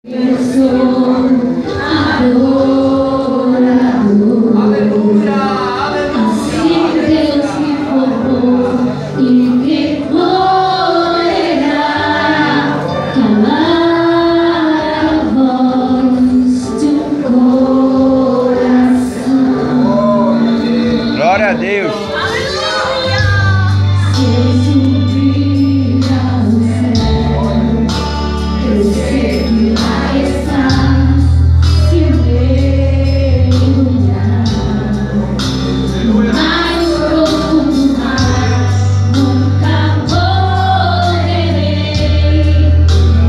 Eu sou adorador. Aleluia, Assim Deus me formou e que poderá calar a voz de um coração. Glória a Deus. Se subir ao céu, eu sei que lá está, se o mergulhar mais profundo mar, nunca poderei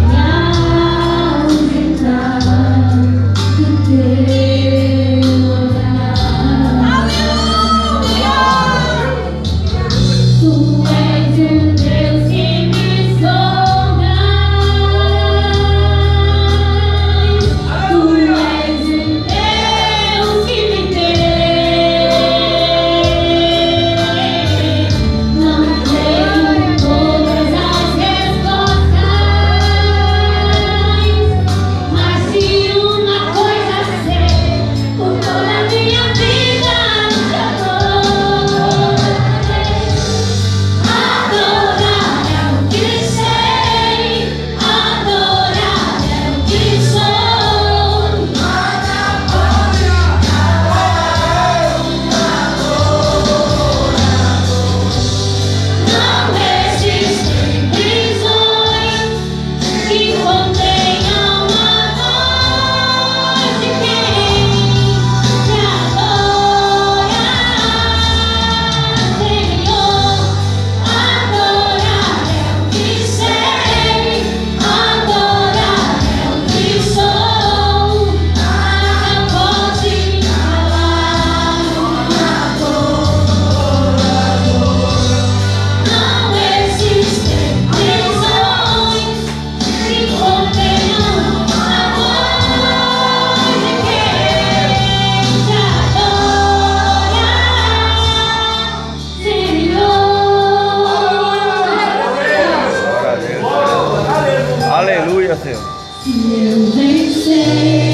me ausentar do teu olhar. Tu és o Deus que me sondas, Tu és o Deus que me tem. Não tenho todas as respostas, mas de uma coisa sei, por toda a minha vida te adoro. Adorar é o que sei, adorar é o que sou. Nada pode acabar um adorador. Não existem prisões que contenham a voz de quem te adora, Senhor. Adorar é o que sei, adorar é o que sou. Nada pode calar um adorador. Não existem prisões que contenham a voz de quem te adora, Senhor. Aleluia, Senhor. Se eu vencer